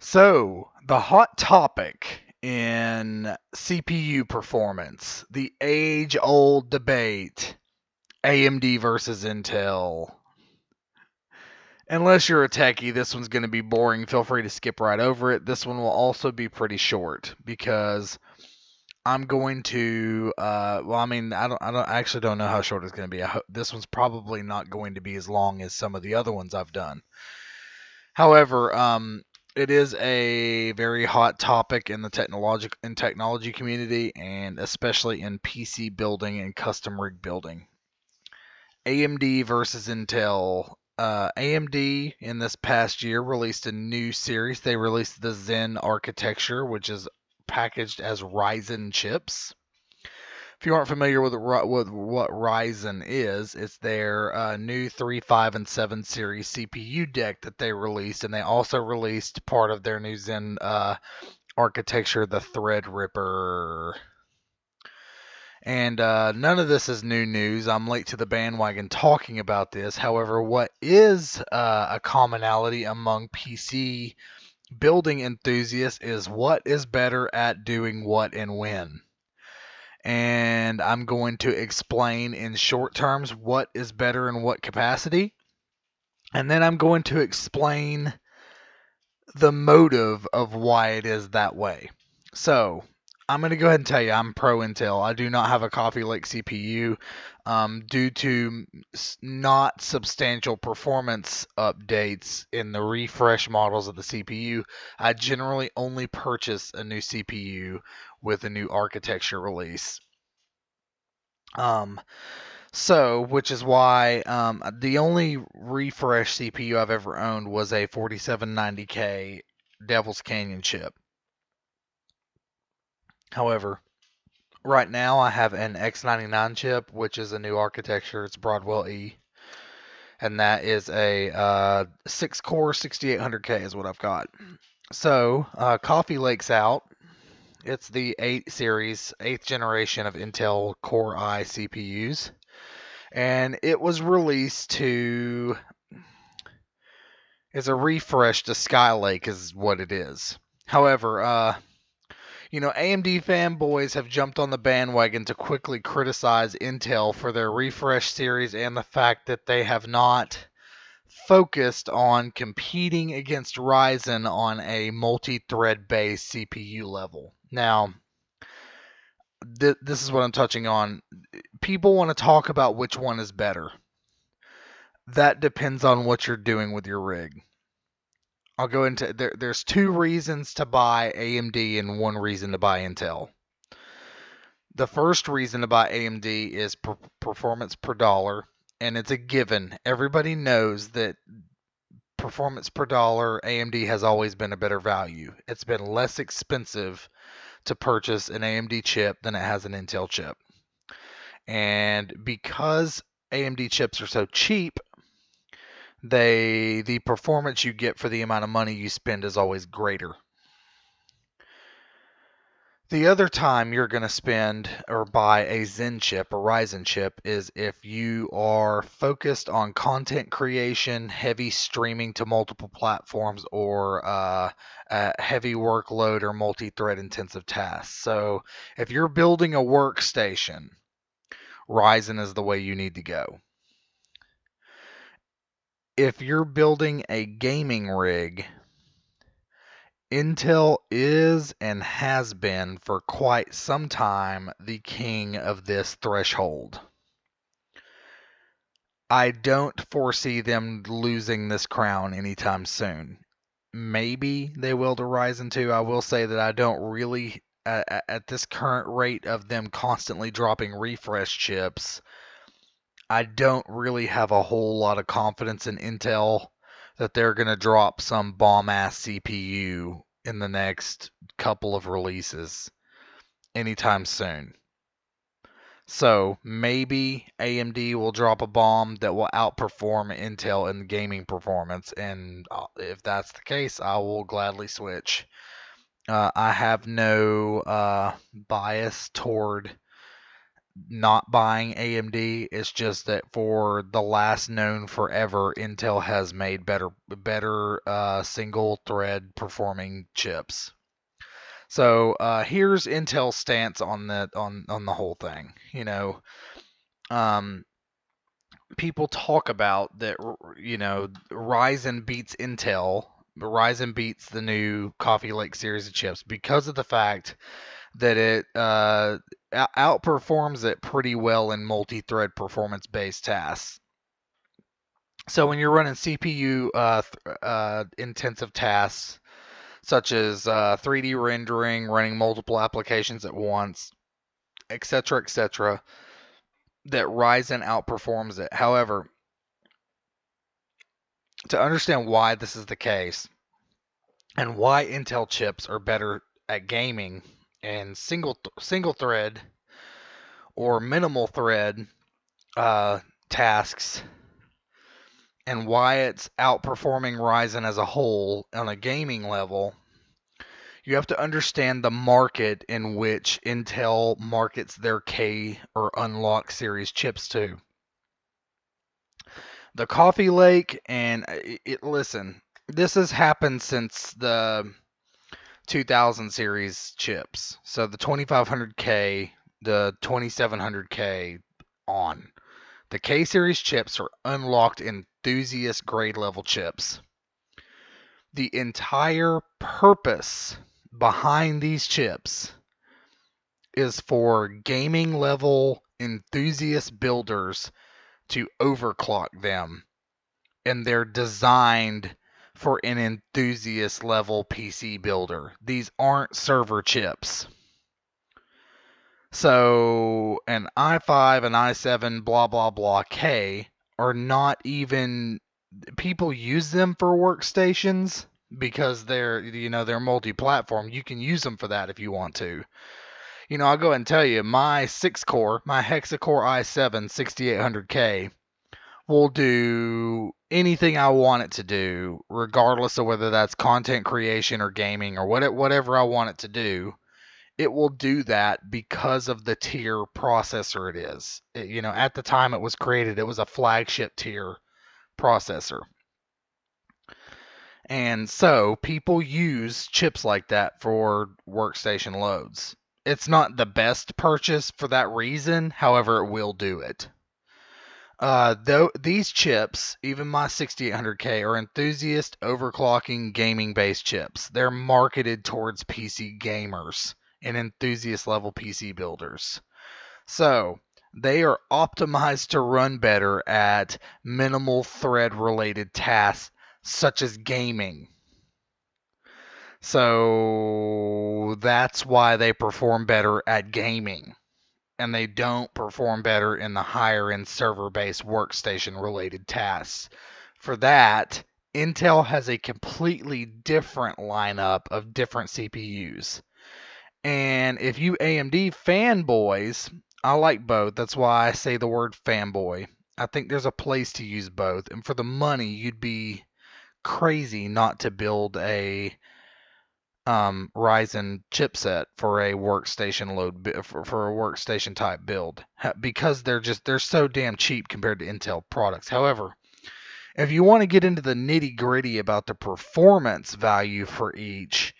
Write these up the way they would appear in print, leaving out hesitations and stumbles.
So, the hot topic in CPU performance, the age old debate, AMD versus Intel. Unless you're a techie, this one's going to be boring. Feel free to skip right over it. This one will also be pretty short because I'm going to. I actually don't know how short it's going to be. This one's probably not going to be as long as some of the other ones I've done. However, it is a very hot topic in the technology community, and especially in PC building and custom rig building. AMD versus Intel. AMD in this past year released a new series. They released the Zen architecture, which is packaged as Ryzen chips. If you aren't familiar with what Ryzen is, it's their new 3, 5, and 7 series CPU deck that they released, and they also released part of their new Zen architecture, the Threadripper. And none of this is new news. I'm late to the bandwagon talking about this. However, what is a commonality among PC building enthusiasts is what is better at doing what and when. And I'm going to explain in short terms what is better in what capacity. And then I'm going to explain the motive of why it is that way. So, I'm going to go ahead and tell you I'm pro Intel. I do not have a Coffee Lake CPU due to not substantial performance updates in the refresh models of the CPU. I generally only purchase a new CPU with a new architecture release. Which is why the only refresh CPU I've ever owned was a 4790K Devil's Canyon chip. However, right now I have an X99 chip, which is a new architecture. It's Broadwell E, and that is a 6-core 6800K is what I've got. So, Coffee Lake's out. It's the 8 series, 8th generation of Intel Core i CPUs. And it was released to is a refresh to Skylake is what it is. However, AMD fanboys have jumped on the bandwagon to quickly criticize Intel for their refresh series and the fact that they have not focused on competing against Ryzen on a multi-thread based CPU level. Now, this is what I'm touching on. People want to talk about which one is better. That depends on what you're doing with your rig. I'll go into there's 2 reasons to buy AMD and 1 reason to buy Intel. The first reason to buy AMD is performance per dollar, and it's a given. Everybody knows that performance per dollar, AMD has always been a better value. It's been less expensive to purchase an AMD chip than it has an Intel chip. And because AMD chips are so cheap, the performance you get for the amount of money you spend is always greater. The other time you're going to spend or buy a Zen chip, a Ryzen chip, is if you are focused on content creation, heavy streaming to multiple platforms, or a heavy workload or multi-thread intensive tasks. So if you're building a workstation, Ryzen is the way you need to go. If you're building a gaming rig, Intel is and has been for quite some time the king of this threshold. I don't foresee them losing this crown anytime soon. Maybe they will to Ryzen 2. I will say that I don't really, at this current rate of them constantly dropping refresh chips, I don't really have a whole lot of confidence in Intel that they're going to drop some bomb ass CPU in the next couple of releases anytime soon. So maybe AMD will drop a bomb that will outperform Intel in gaming performance, and if that's the case, I will gladly switch. I have no bias toward not buying AMD. It's just that for the last known forever, Intel has made better single thread performing chips. So here's Intel's stance on the whole thing. Um, people talk about that. Ryzen beats Intel. Ryzen beats the new Coffee Lake series of chips because of the fact that it outperforms it pretty well in multi-thread performance-based tasks. So when you're running CPU intensive tasks such as 3D rendering, running multiple applications at once, etc., that Ryzen outperforms it. However, to understand why this is the case and why Intel chips are better at gaming and single thread or minimal thread tasks, and why it's outperforming Ryzen as a whole on a gaming level, you have to understand the market in which Intel markets their K or Unlock series chips to. The Coffee Lake, and listen, this has happened since the 2000 series chips. So the 2500K, the 2700K on. The K series chips are unlocked enthusiast grade level chips. The entire purpose behind these chips is for gaming level enthusiast builders to overclock them, and they're designed for an enthusiast level PC builder. These aren't server chips. So an i5, an i7, blah blah blah K are not even, people use them for workstations because they're multi-platform. You can use them for that if you want to. I'll go ahead and tell you, my 6-core, my hexa-core i7 6800K will do anything I want it to do, regardless of whether that's content creation or gaming or whatever I want it to do. It will do that because of the tier processor it is. At the time it was created, it was a flagship tier processor. And so people use chips like that for workstation loads. It's not the best purchase for that reason, however, it will do it. Though these chips, even my 6800K, are enthusiast overclocking gaming based chips. They're marketed towards PC gamers and enthusiast level PC builders. So they are optimized to run better at minimal thread related tasks such as gaming. So that's why they perform better at gaming, and they don't perform better in the higher end server based workstation related tasks. For that, Intel has a completely different lineup of different CPUs. And if you AMD fanboys, I like both. That's why I say the word fanboy. I think there's a place to use both. And for the money, you'd be crazy not to build a Ryzen chipset for a workstation for a workstation type build because they're so damn cheap compared to Intel products. However, if you want to get into the nitty gritty about the performance value for each,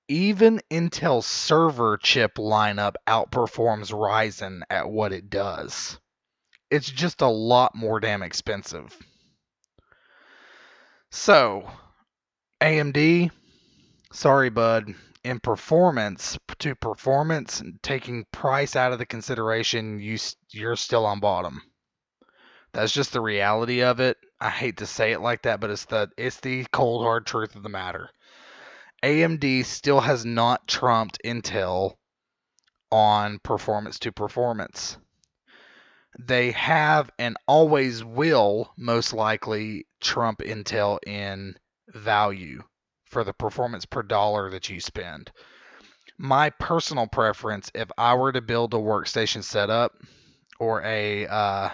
even Intel's server chip lineup outperforms Ryzen at what it does. It's just a lot more damn expensive. So, AMD, sorry, bud. In performance, taking price out of the consideration, you're still on bottom. That's just the reality of it. I hate to say it like that, but it's the cold hard truth of the matter. AMD still has not trumped Intel on performance to performance. They have and always will most likely trump Intel in value for the performance per dollar that you spend. My personal preference, if I were to build a workstation setup or a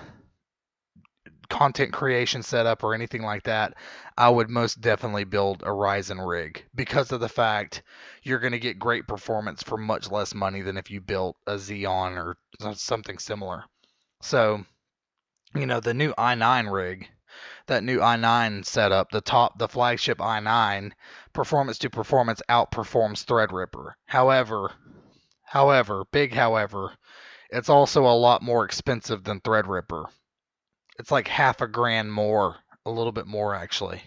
content creation setup or anything like that, I would most definitely build a Ryzen rig because of the fact you're going to get great performance for much less money than if you built a Xeon or something similar. So, the new i9 rig, that new i9 setup, the flagship i9, performance to performance outperforms Threadripper. Big however, it's also a lot more expensive than Threadripper. It's like half a grand more, a little bit more actually.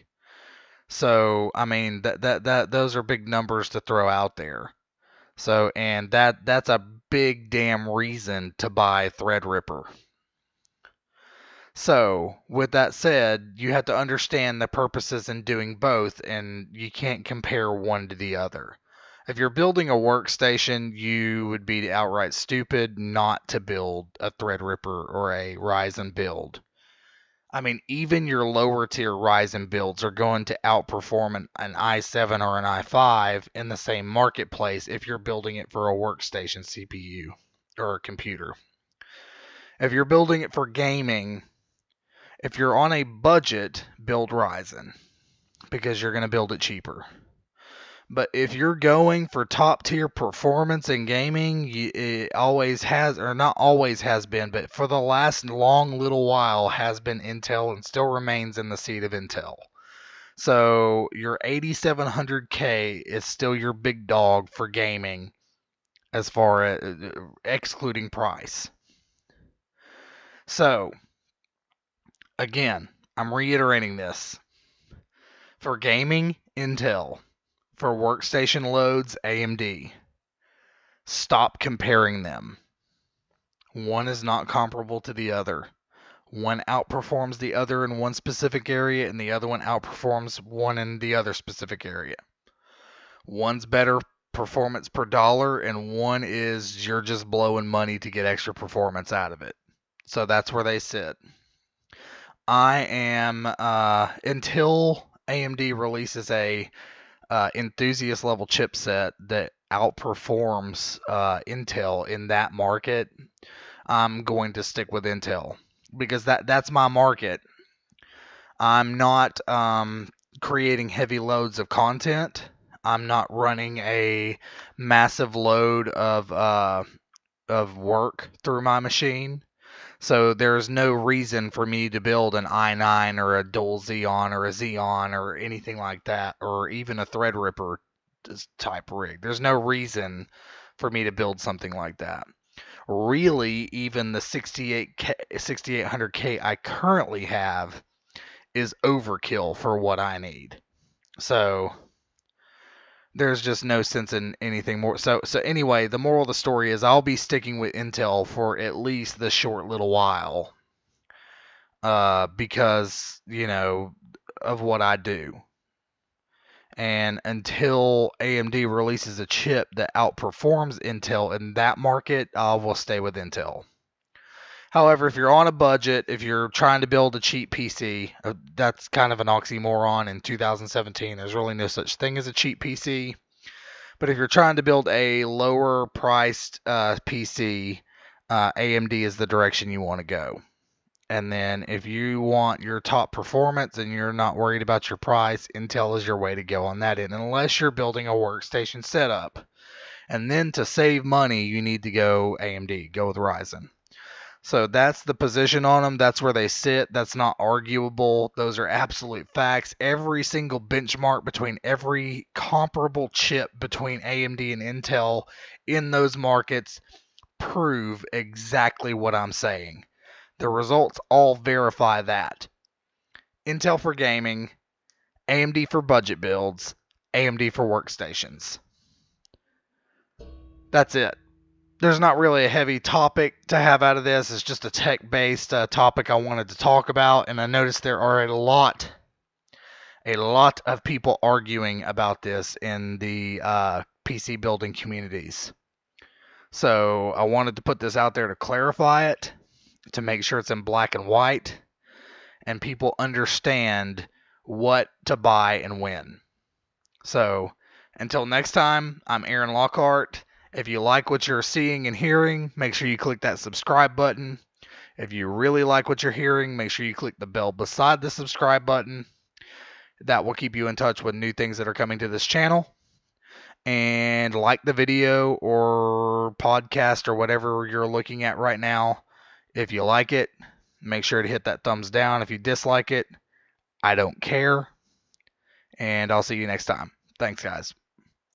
So, I mean, those are big numbers to throw out there. So, and that's a big damn reason to buy Threadripper. So, with that said, you have to understand the purposes in doing both, and you can't compare one to the other. If you're building a workstation, you would be outright stupid not to build a Threadripper or a Ryzen build. I mean, even your lower tier Ryzen builds are going to outperform an i7 or an i5 in the same marketplace if you're building it for a workstation CPU or a computer. If you're building it for gaming, if you're on a budget, build Ryzen because you're going to build it cheaper. But if you're going for top tier performance in gaming, it always has, or not always has been, but for the last long little while has been Intel and still remains in the seat of Intel. So your 8700K is still your big dog for gaming as far as excluding price. So again, I'm reiterating this. For gaming, Intel. For workstation loads, AMD. Stop comparing them. One is not comparable to the other. One outperforms the other in one specific area, and the other one outperforms one in the other specific area. One's better performance per dollar, and one is you're just blowing money to get extra performance out of it. So that's where they sit. I am, until AMD releases a enthusiast level chipset that outperforms Intel in that market, I'm going to stick with Intel because that's my market. I'm not creating heavy loads of content. I'm not running a massive load of work through my machine. So there's no reason for me to build an i9 or a dual Xeon or a Xeon or anything like that, or even a Threadripper type rig. There's no reason for me to build something like that. Really, even the 6800K I currently have is overkill for what I need. So there's just no sense in anything more. So anyway, the moral of the story is I'll be sticking with Intel for at least the short little while, because of what I do. And until AMD releases a chip that outperforms Intel in that market, I will stay with Intel. However, if you're on a budget, if you're trying to build a cheap PC, that's kind of an oxymoron in 2017. There's really no such thing as a cheap PC. But if you're trying to build a lower priced PC, AMD is the direction you want to go. And then if you want your top performance and you're not worried about your price, Intel is your way to go on that end, unless you're building a workstation setup. And then to save money, you need to go AMD, go with Ryzen. So that's the position on them. That's where they sit. That's not arguable. Those are absolute facts. Every single benchmark between every comparable chip between AMD and Intel in those markets prove exactly what I'm saying. The results all verify that. Intel for gaming, AMD for budget builds, AMD for workstations. That's it. There's not really a heavy topic to have out of this. It's just a tech-based topic I wanted to talk about, and I noticed there are a lot of people arguing about this in the PC building communities. So I wanted to put this out there to clarify it, to make sure it's in black and white, and people understand what to buy and when. So until next time, I'm Aaron Lockhart. If you like what you're seeing and hearing, make sure you click that subscribe button. If you really like what you're hearing, make sure you click the bell beside the subscribe button. That will keep you in touch with new things that are coming to this channel. And like the video or podcast or whatever you're looking at right now. If you like it, make sure to hit that thumbs down. If you dislike it, I don't care. And I'll see you next time. Thanks, guys.